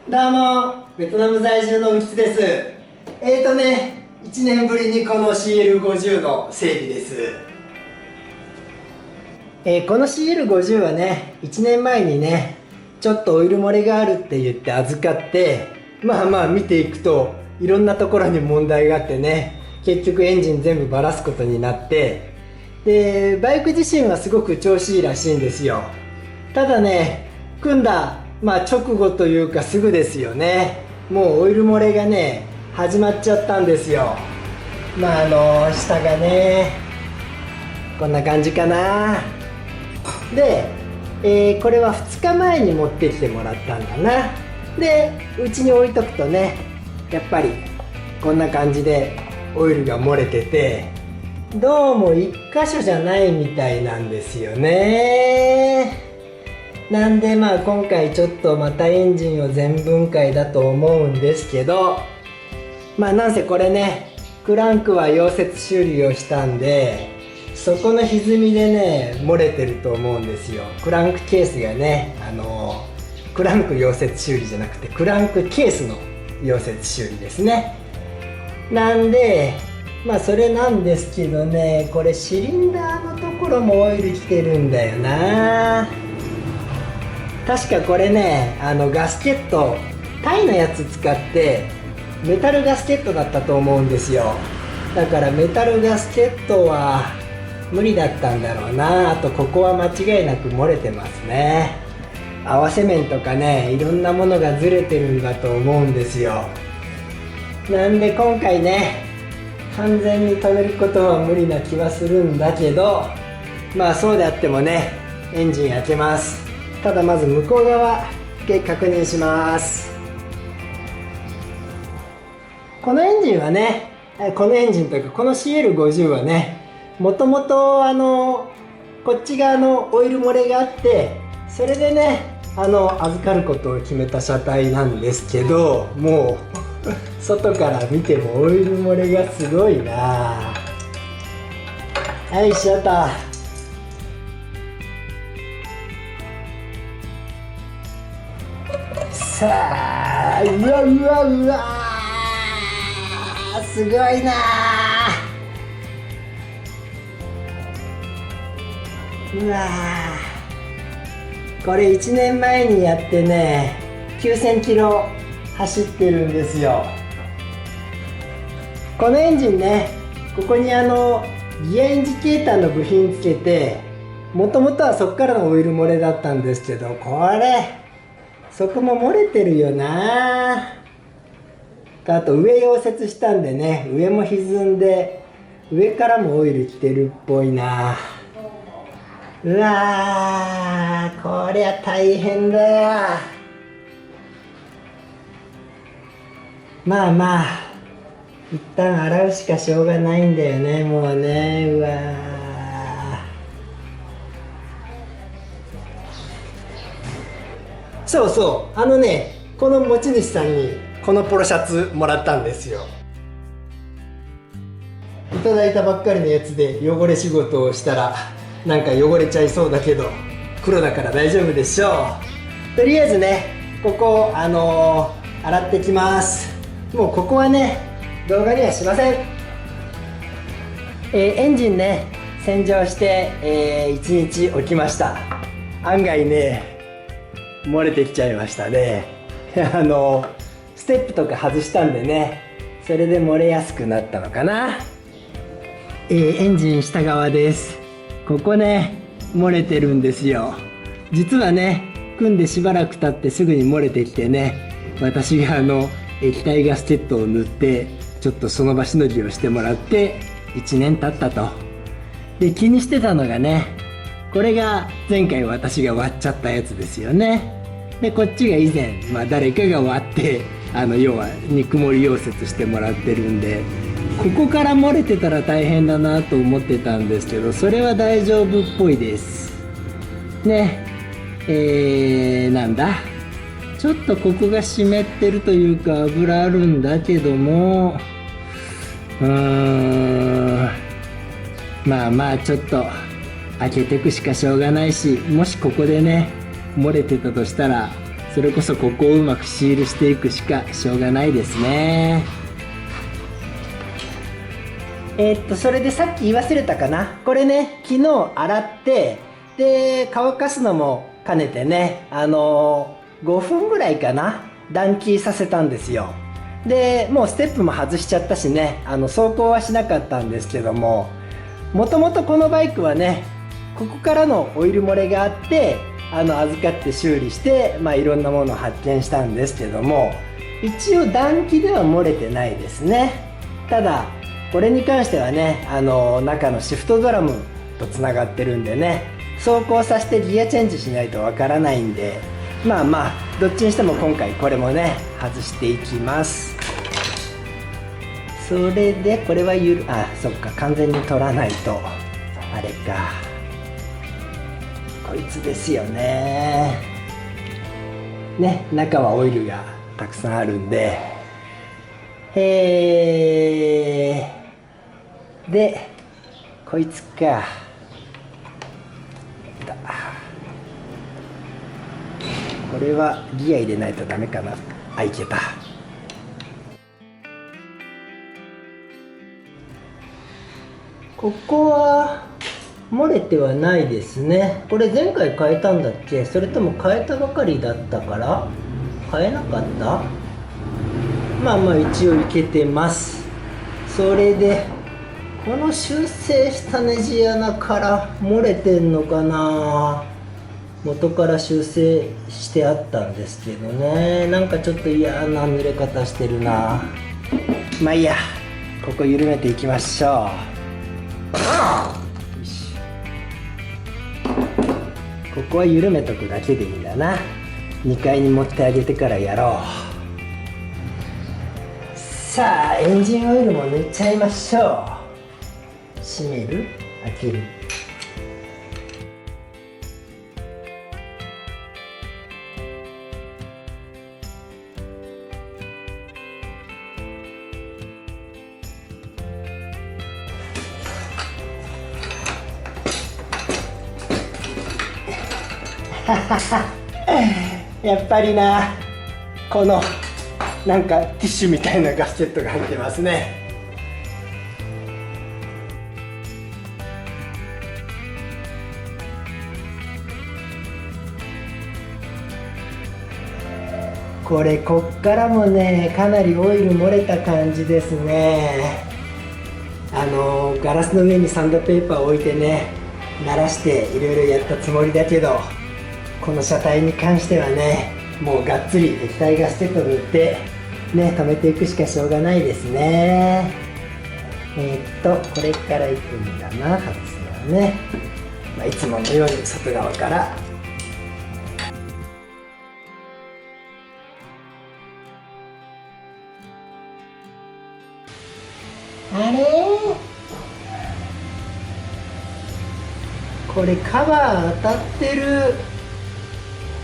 どうも、ベトナム在住のウキツです。1年ぶりにこの CL50 の整備です。この CL50 はね、1年前にね、ちょっとオイル漏れがあるって言って預かって、見ていくと、いろんなところに問題があってね、結局エンジン全部ばらすことになって、で、バイク自身はすごく調子いいらしいんですよ。ただね、組んだ直後というかすぐですよね、もうオイル漏れがね始まっちゃったんですよ。下がねこんな感じかな。で、これは2日前に持ってきてもらったんだな。でうちに置いとくとね、やっぱりこんな感じでオイルが漏れてて、どうも1箇所じゃないみたいなんですよね。なんで今回ちょっとまたエンジンを全分解だと思うんですけど、なんせこれね、クランクは溶接修理をしたんで、そこの歪みでね漏れてると思うんですよ。クランクケースがね、クランク溶接修理じゃなくてクランクケースの溶接修理ですね。なんでそれなんですけどね、これシリンダーのところもオイルきてるんだよな。確かこれね、ガスケットタイのやつ使ってメタルガスケットだったと思うんですよ。だからメタルガスケットは無理だったんだろうな。あとここは間違いなく漏れてますね。合わせ面とかね、いろんなものがずれてるんだと思うんですよ。なんで今回ね、完全に止めることは無理な気はするんだけど、そうであってもね、エンジン開けます。ただまず向こう側で確認します。このエンジンはね、このエンジンというかこの CL50 はね、もともとこっち側のオイル漏れがあって、それでね預かることを決めた車体なんですけど、もう外から見てもオイル漏れがすごいな。はい、しまった。さあ、うわすごいな。これ1年前にやってね、9000キロ走ってるんですよ。このエンジンね、ここにギアインジケーターの部品つけて、もともとはそこからのオイル漏れだったんですけど、そこも漏れてるよな。あと上溶接したんでね、上も歪んで上からもオイルきてるっぽいな。こりゃ大変だよ。一旦洗うしかしょうがないんだよね、もうね。そうそう、この持ち主さんにこのポロシャツもらったんですよ。いただいたばっかりのやつで汚れ仕事をしたらなんか汚れちゃいそうだけど、黒だから大丈夫でしょう。とりあえずね、ここ洗ってきます。もうここはね動画にはしません。エンジンね洗浄して、1日置きました。案外ね漏れてきちゃいましたね。ステップとか外したんでね、それで漏れやすくなったのかな。エンジン下側です。ここね漏れてるんですよ。実はね組んでしばらく経ってすぐに漏れてきてね、私が液体ガスケットを塗ってちょっとその場しのぎをしてもらって1年経ったと。で気にしてたのがね、これが前回私が割っちゃったやつですよね。でこっちが以前、誰かが割って要は肉盛り溶接してもらってるんで、ここから漏れてたら大変だなと思ってたんですけど、それは大丈夫っぽいですね。なんだ、ちょっとここが湿ってるというか油あるんだけども、ちょっと開けてくしかしょうがないし、もしここでね漏れてたとしたらそれこそここをうまくシールしていくしかしょうがないですね。それでさっき言い忘れたかな、これね昨日洗ってで乾かすのも兼ねてね5分ぐらいかな暖気させたんですよ。でもうステップも外しちゃったしね走行はしなかったんですけども、もともとこのバイクはねここからのオイル漏れがあって預かって修理して、いろんなものを発見したんですけども、一応暖気では漏れてないですね。ただこれに関してはね中のシフトドラムとつながってるんでね、走行させてギアチェンジしないとわからないんで、どっちにしても今回これもね外していきます。それでこれはそっか、完全に取らないとあれか、こいつですよね。中はオイルがたくさんあるんで、でこいつか。これはギア入れないとダメかな。いけた。ここは漏れてはないですね。これ前回変えたんだっけ、それとも変えたばかりだったから変えなかった。一応いけてます。それでこの修正したネジ穴から漏れてんのかな。元から修正してあったんですけどね、なんかちょっと嫌な濡れ方してるな。いいや、ここ緩めていきましょう。ここは緩めとくだけでいいんだな。2階に持ってあげてからやろう。さあエンジンオイルも抜いちゃいましょう。閉める、開ける。やっぱりな、このなんかティッシュみたいなガスケットが入ってますね。これこっからもねかなりオイル漏れた感じですね。ガラスの上にサンドペーパーを置いてね慣らしていろいろやったつもりだけど、この車体に関してはねもうがっつり液体ガスケット塗ってね止めていくしかしょうがないですね。これからいくんだな、外すのはね。いつものように外側から。あれ、これカバー当たってる。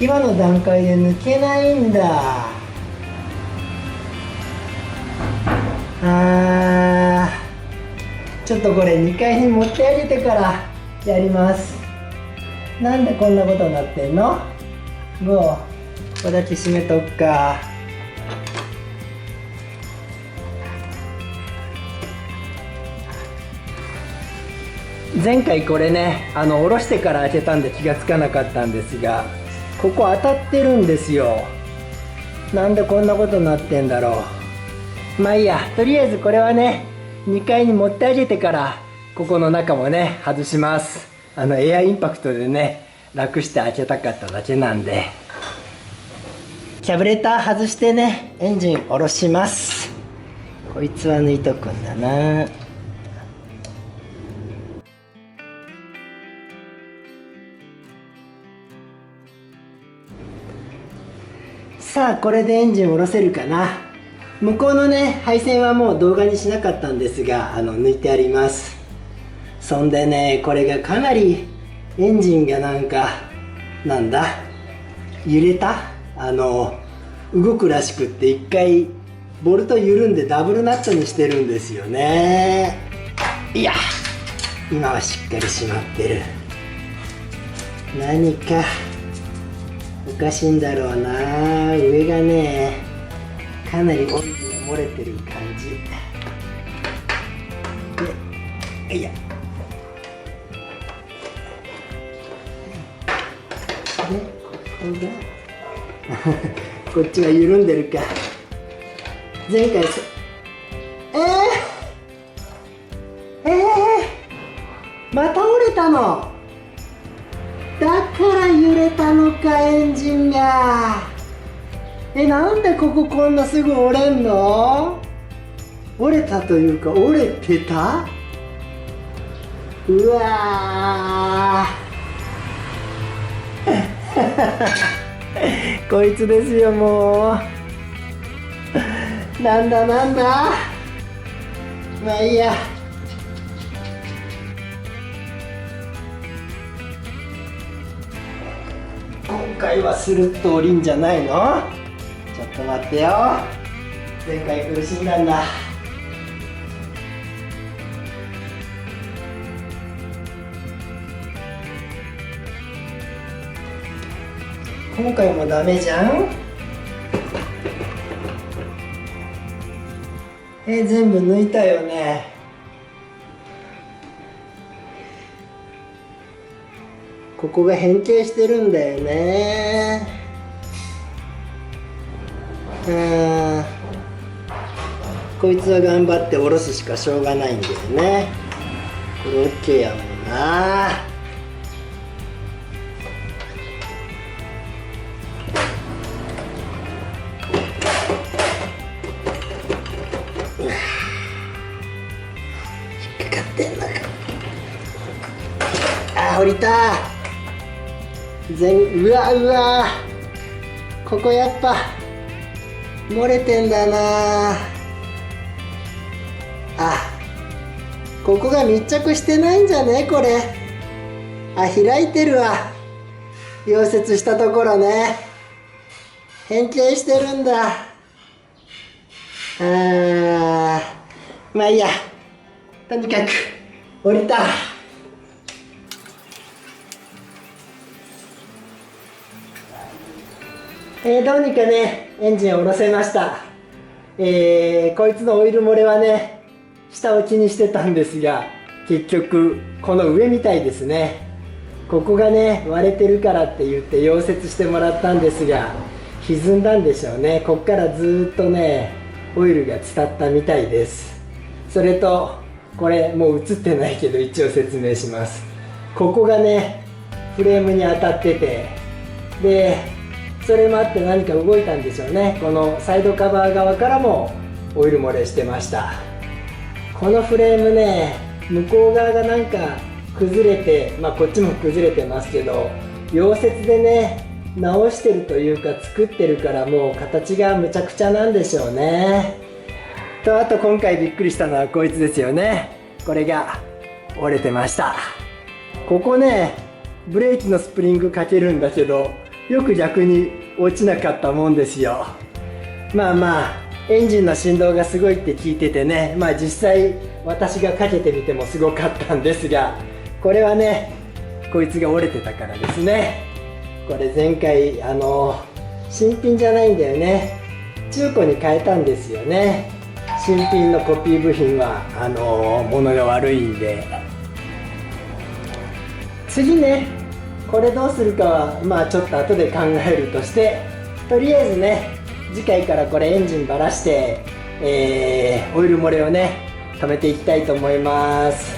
今の段階で抜けないんだ。ちょっとこれ2階に持ってあげてからやります。なんでこんなことになってんの。もうここだけ閉めとくか。前回これね下ろしてから開けたんで気がつかなかったんですが、ここ当たってるんですよ。なんでこんなことになってんだろう。いいや、とりあえずこれはね2階に持ってあげてからここの中もね外します。エアインパクトでね楽して開けたかっただけなんで。キャブレター外してねエンジン下ろします。こいつは抜いとくんだな。さあこれでエンジン下ろせるかな。向こうのね配線はもう動画にしなかったんですが抜いてあります。そんでねこれがかなりエンジンがなんかなんだ揺れた動くらしくって一回ボルト緩んでダブルナットにしてるんですよね。いや今はしっかり締まってる。何か難しいんだろうな。上がねかなりオイルが漏れてる感じで、いやでここがこっちが緩んでるか。前回また折れたの。だから揺れたのか、エンジンが。なんでこここんなすぐ折れんの？折れたというか折れてた？うわーこいつですよ、もう。なんだまあいいや。今回はスルッと降りんじゃないの？ちょっと待ってよ。前回苦しんだんだ。今回もダメじゃん。全部抜いたよね。ここが変形してるんだよね。こいつは頑張って下ろすしかしょうがないんだよね。これ OK やもんな。引っかかってんのか。降りた。うわここやっぱ漏れてんだな。ここが密着してないんじゃねこれ。開いてるわ。溶接したところね、変形してるんだ。まあいいや、とにかく降りた。どうにかねエンジンを下ろせました。こいつのオイル漏れはね下を気にしてたんですが、結局この上みたいですね。ここがね割れてるからって言って溶接してもらったんですが、歪んだんでしょうね。こっからずっとねオイルが伝ったみたいです。それとこれもう映ってないけど一応説明します。ここがねフレームに当たってて、でそれもあって何か動いたんでしょうね。このサイドカバー側からもオイル漏れしてました。このフレームね向こう側がなんか崩れて、こっちも崩れてますけど、溶接でね直してるというか作ってるから、もう形がむちゃくちゃなんでしょうね。とあと今回びっくりしたのはこいつですよね。これが折れてました。ここねブレーキのスプリングかけるんだけど、よく逆に落ちなかったもんですよ。エンジンの振動がすごいって聞いててね、実際私がかけてみてもすごかったんですが、これはねこいつが折れてたからですね。これ前回新品じゃないんだよね、中古に変えたんですよね。新品のコピー部品は物が悪いんで。次ねこれどうするかはちょっと後で考えるとして、とりあえずね次回からこれエンジンばらして、オイル漏れをね止めていきたいと思います。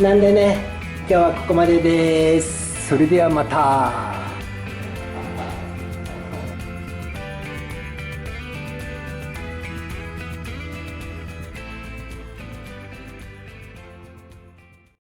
なんでね今日はここまでです。それではまた。